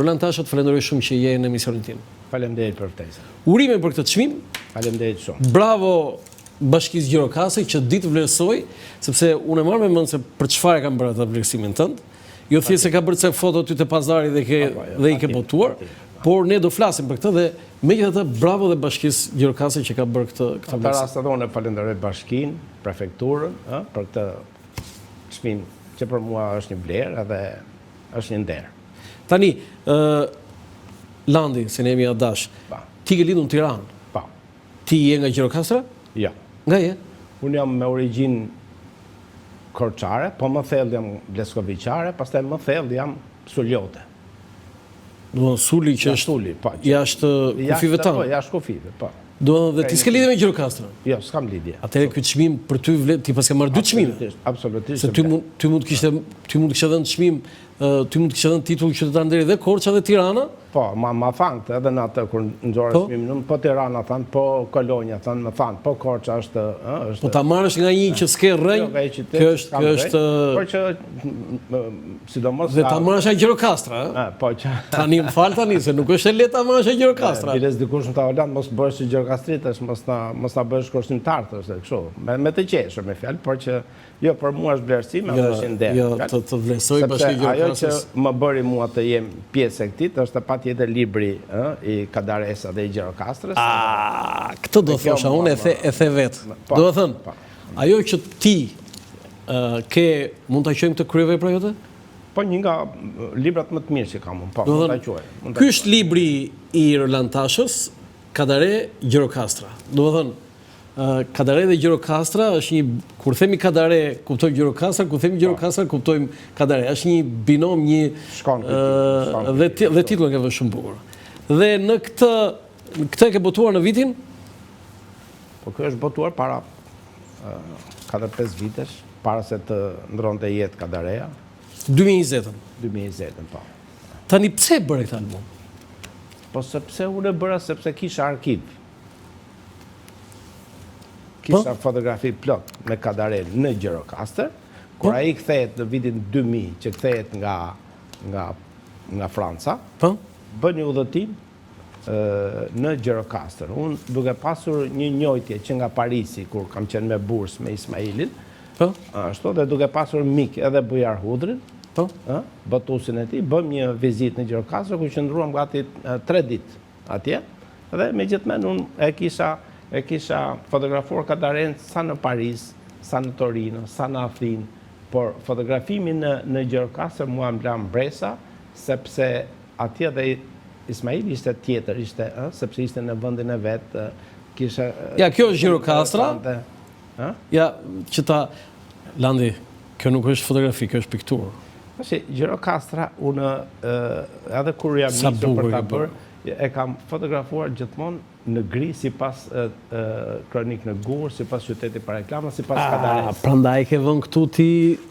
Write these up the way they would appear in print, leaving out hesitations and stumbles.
Roland Tasha, të falenderoj shumë që je në emisionin tim. Faleminderit për ftesën. Urime për këtë çmim. Faleminderit shumë. Bravo Bashkisë Gjirokastër që ditë vlerësoj, sepse unë e marr me mend se për çfarë kam bërë atë vlerësimin tënd. Jo thjesht se ka bërë ca foto ty te pazari dhe i ke botuar, por ne do flasim për këtë dhe megjithatë bravo dhe Bashkisë Gjirokastër që ka bërë këtë vlerësim. Në rast edhe unë falenderoj bashkinë, prefekturën, për këtë çmim që për mua është një vlerë edhe është një nder. Tani, Landi, se ne jemi adash, ti ke lindur në Tiranë. Po. Ti je nga Gjirokastra? Jo. Nga je? Unë jam me origjinë korçare, po më thellë jam bleskoviçare, pastaj më thellë jam suljote. Do Suli që është Suli, po. Jashtë kufive tanë. Po, jashtë kufive, po. Do dhe ti s'ke lidhje me Gjirokastrën? Jo, s'kam lidhje. Atëherë ky çmim për ty vlet, ti pas ke marrë 2 çmime. Absolutisht. Se ty mund të kishe dhënë çmim, ty mund të kishe dhënë titull qytetar nderi dhe Korça dhe Tirana? Po, ma thanë edhe në atë kur nxorë çmimin, po Tirana thanë, po Kolonja thanë, më thanë, po Korça është. Po ta marrësh nga një që s'ke rrënjë, kjo është. Por që sidomos. Dhe ta marrësh nga Gjirokastra, ë? Po që. Tani më fal tani se nuk është e lehtë ta marrësh nga Gjirokastra. Biles dikush më ta Holland mos bësh si Gjirokastrit, mos na bësh kushtimtar, është kështu. Me të qeshur me fjalë, por që jo për mua është vlerësim, është një nder. Jo, të vlerësoj Bashkia Gjirokastra. Ajo që më bëri mua të jem pjesë e këtij është patjetër libri i Kadaresa dhe i Gjirokastrës. Këtë do thosha unë e the vetë. Do të thënë, ajo që ti mund ta quajmë këtë kryevepra jote? Po një nga librat më të mirë që kam unë, po, mund ta quaj. Ky është libri i Roland Tashës, Kadare Gjirokastra. Do të thënë, Kadare dhe Gjirokastra është një, kur themi Kadare kuptojmë Gjirokastra, kur themi Gjirokastra kuptojmë Kadare. Është një binom, dhe titullin ka vënë shumë bukur. Dhe në këtë e ke botuar në vitin? Po kjo është botuar para 4-5 vitesh, para se të ndronte jetë Kadareja. 2020-ën. 2020-ën, po. Tani pse bëre këtë album? Po sepse unë e bëra sepse kisha arkiv. Kisha fotografi plot me Kadare në Gjirokastër, kur ai kthehet në vitin 2000, që kthehet nga Franca, bën një udhëtim në Gjirokastër. Unë duke pasur një njojtje që nga Parisi, kur kam qenë me bursë me Ismailin, ashtu dhe duke pasur mik edhe Bujar Hudrin, botuesin e tij, bëm një vizitë në Gjirokastër, ku qëndruam gati 3 ditë atje, dhe megjithatë unë e kisha fotografuar Kadaren sa në Paris, sa në Torino, sa në Athinë, por fotografimi në Gjirokastër mua më la mbresa, sepse atje dhe Ismail ishte tjetër, sepse ishte në vendin e vet, kisha. Ja, kjo është Gjirokastra. Ja, që ta Landi, kjo nuk është fotografi, kjo është pikturë. Gjirokastra, unë edhe kur jam nisur për ta bërë, e kam fotografuar gjithmonë në gri, si pas kronik në gur, si pas qyteti pa reklama, si pas Kadares. Prandaj ke vënë këtu ti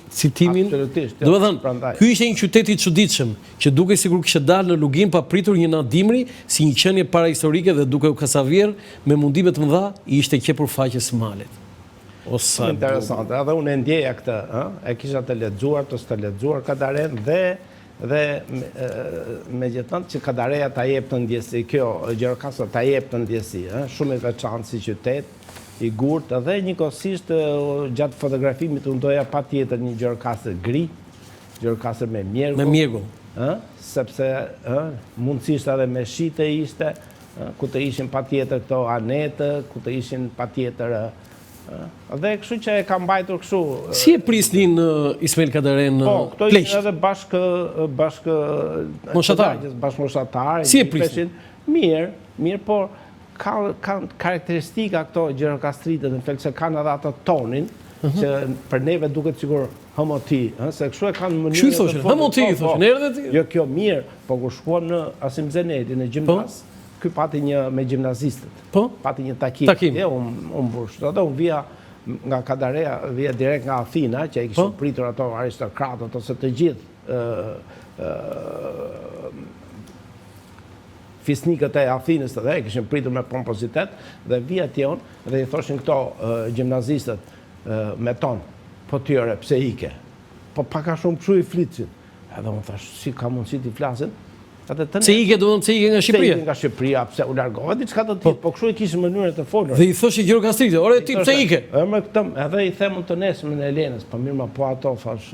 citimin? Absolutisht. Do të thënë, ky ishte një qytet i çuditshëm, që duke sigur kishte dalë në lugim pa pritur një natë dimri, si një qenie parahistorike dhe duke u kasavier me mundime të mëdha, i ishte qepur faqes së malit. Interesante, edhe unë e ndjeja këtë, e kisha të lexuar Kadaren dhe megjithatë që Kadareja ta jep të ndjesi, kjo Gjirokastra ta jep të ndjesi, shumë i veçantë si qytet, i gurt, dhe njëkohësisht gjatë fotografimit unë doja patjetër një Gjirokastër gri, Gjirokastër me mjegull. Sepse mundësisht edhe me shite ishte, ku të ishin patjetër këto anetë, ku të ishin patjetër. Dhe kështu që e kam mbajtur kështu. Si e prisnin Ismail Kadaren në Pleqt? Po, këto ishin edhe bashkë moshatar. Si e prisnin? Mirë, por kanë karakteristika këto Gjirokastritet, në fakt se kanë edhe atë tonin, që për neve duket sigur homoti, se kështu e kanë mënyrën. Kështu i thoshin, homoti i thoshin, erdhe ti? Jo, kjo mirë, po kur shkuam në Asim Zeneti, në gjimnaz, ky pati një me gjimnazistët. Pati një takim. Unë burshë. Dhe unë vija nga Kadareja, vija direkt nga Athina, që e kishë pritur ato aristokratët, ose të gjithë fisnikët e Athinës të dhe, e kishën pritur me pompozitet, dhe vija tjon, dhe i thoshin këto gjimnazistët me ton, po tyre, pse ike? Po paka shumë kështu i flicin. Edhe unë thash, si ka mundësi t'i flasin? Se ike, do të ike nga Shqipëria. Se ike nga Shqipëria, pse u largova diçka të tillë, po kështu e kishte mënyrën të folur. Dhe i thoshi Gjirokastrit, ore ti pse ike? Me këtë, edhe i them të nesmën e Elenës, po mirë, po ato thash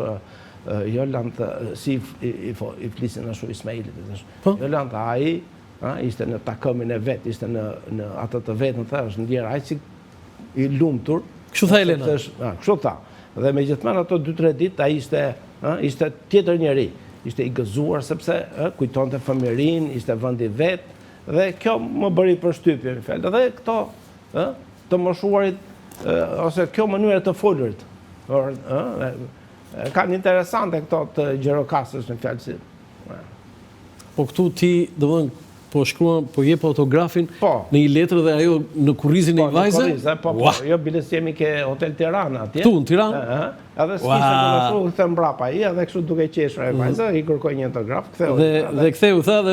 Jolanta, si i flisin ashtu Ismailit. Jolanta, ai ishte në takimin e vet, ishte në atë të vetën, thash, ndjer ai si i lumtur. Kështu tha Elena. Kështu tha. Dhe megjithatë ato 2-3 ditë ai ishte tjetër njeri. Ishte i gëzuar sepse kujtonte fëmirin, ishte vendi vet, dhe kjo më bëri përshtypje në fjalë. Dhe këto të moshuarit ose kjo mënyrë të folurit. Kanë interesante këto të Gjirokastës në fjalë si. Po këtu ti, domethënë, po shkruan, po jep autografin në një letër dhe ajo në kurrizin e një vajze? Po, jo biles jemi ke Hotel Tirana atje. Tu, në Tiranë? Edhe s'kishte këtu këtë mbrapa i, edhe kështu duke qeshur e vajza, i kërkoj një autograf, ktheu. Dhe ktheu tha dhe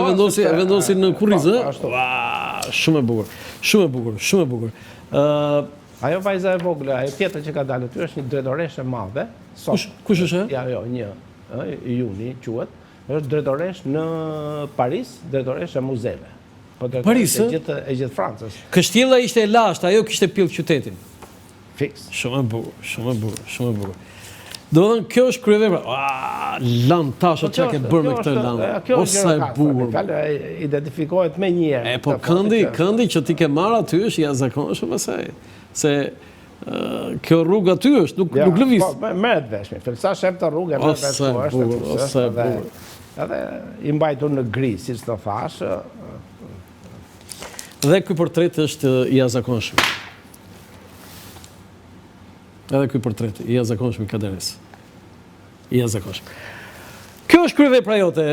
vendosi në kurrizë. Shumë e bukur. Shumë e bukur, shumë e bukur. Ajo vajza e vogël, ajo tjetër që ka dalë aty është një drejtoreshe e madhe. Kush është? Ja, jo, një Juni quhet. Është drejtoresh në Paris, drejtoresh e muzeve. Paris, e gjithë Francës. Kështjella ishte e lashtë, ajo kishte pillë qytetin. Fiks. Shumë e bukur, shumë e bukur, shumë e bukur. Do të thënë, kjo është kryevepra. Lan tasha çka ke bërë me këtë lan. O sa e bukur. Identifikohet me njerë. Po këndi që ti ke marrë aty është jashtëzakonshëm asaj. Se kjo rrugë aty është, nuk lëviz. Po, merret vesh, sa shef të rrugë, merret vesh ku është. Ose e bukur. Edhe i mbajtur në gri, siç të thash. Dhe ky portret është i jashtëzakonshëm. Edhe ky portret i jashtëzakonshëm i Kaderes. I jashtëzakonshëm. Kjo është kryevepra jote.